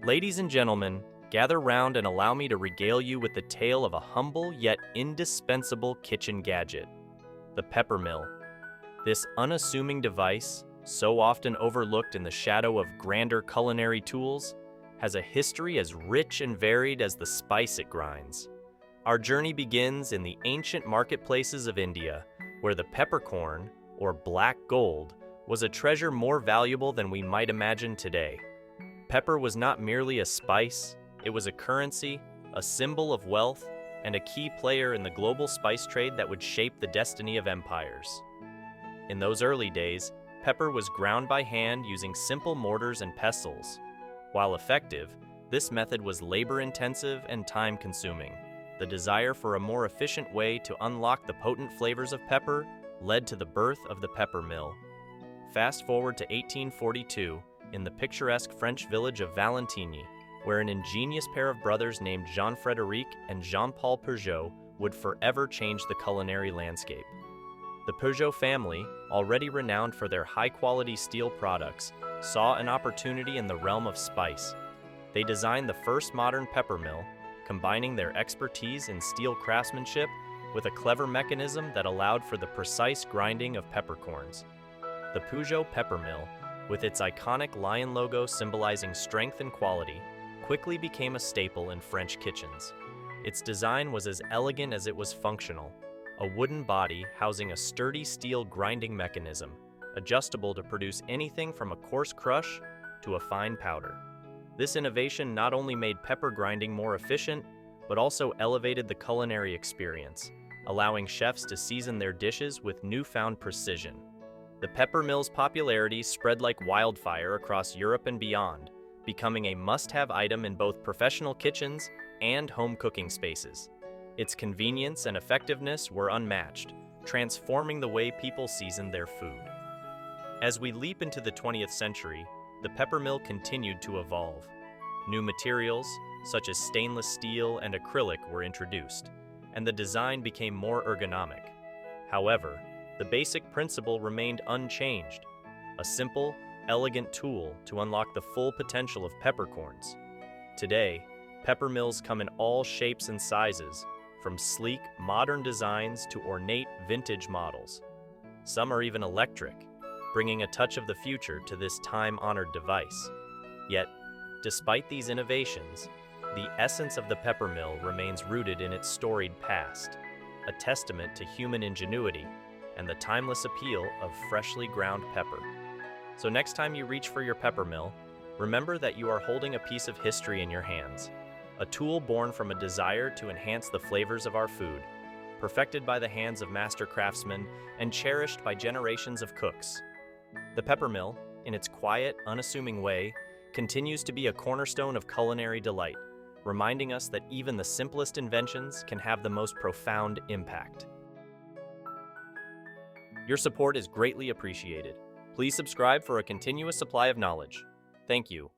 Ladies and gentlemen, gather round and allow me to regale you with the tale of a humble yet indispensable kitchen gadget, the pepper mill. This unassuming device, so often overlooked in the shadow of grander culinary tools, has a history as rich and varied as the spice it grinds. Our journey begins in the ancient marketplaces of India, where the peppercorn, or black gold, was a treasure more valuable than we might imagine today. Pepper was not merely a spice, it was a currency, a symbol of wealth, and a key player in the global spice trade that would shape the destiny of empires. In those early days, pepper was ground by hand using simple mortars and pestles. While effective, this method was labor-intensive and time-consuming. The desire for a more efficient way to unlock the potent flavors of pepper led to the birth of the pepper mill. Fast forward to 1842, in the picturesque French village of Valentiny, where an ingenious pair of brothers named Jean-Frédéric and Jean-Paul Peugeot would forever change the culinary landscape. The Peugeot family, already renowned for their high-quality steel products, saw an opportunity in the realm of spice. They designed the first modern pepper mill, combining their expertise in steel craftsmanship with a clever mechanism that allowed for the precise grinding of peppercorns. The Peugeot pepper mill, with its iconic lion logo symbolizing strength and quality, quickly became a staple in French kitchens. Its design was as elegant as it was functional, a wooden body housing a sturdy steel grinding mechanism, adjustable to produce anything from a coarse crush to a fine powder. This innovation not only made pepper grinding more efficient, but also elevated the culinary experience, allowing chefs to season their dishes with newfound precision. The pepper mill's popularity spread like wildfire across Europe and beyond, becoming a must-have item in both professional kitchens and home cooking spaces. Its convenience and effectiveness were unmatched, transforming the way people seasoned their food. As we leap into the 20th century, the pepper mill continued to evolve. New materials, such as stainless steel and acrylic, were introduced, and the design became more ergonomic. However, the basic principle remained unchanged, a simple, elegant tool to unlock the full potential of peppercorns. Today, pepper mills come in all shapes and sizes, from sleek, modern designs to ornate, vintage models. Some are even electric, bringing a touch of the future to this time-honored device. Yet, despite these innovations, the essence of the pepper mill remains rooted in its storied past, a testament to human ingenuity and the timeless appeal of freshly ground pepper. So next time you reach for your pepper mill, remember that you are holding a piece of history in your hands, a tool born from a desire to enhance the flavors of our food, perfected by the hands of master craftsmen and cherished by generations of cooks. The pepper mill, in its quiet, unassuming way, continues to be a cornerstone of culinary delight, reminding us that even the simplest inventions can have the most profound impact. Your support is greatly appreciated. Please subscribe for a continuous supply of knowledge. Thank you.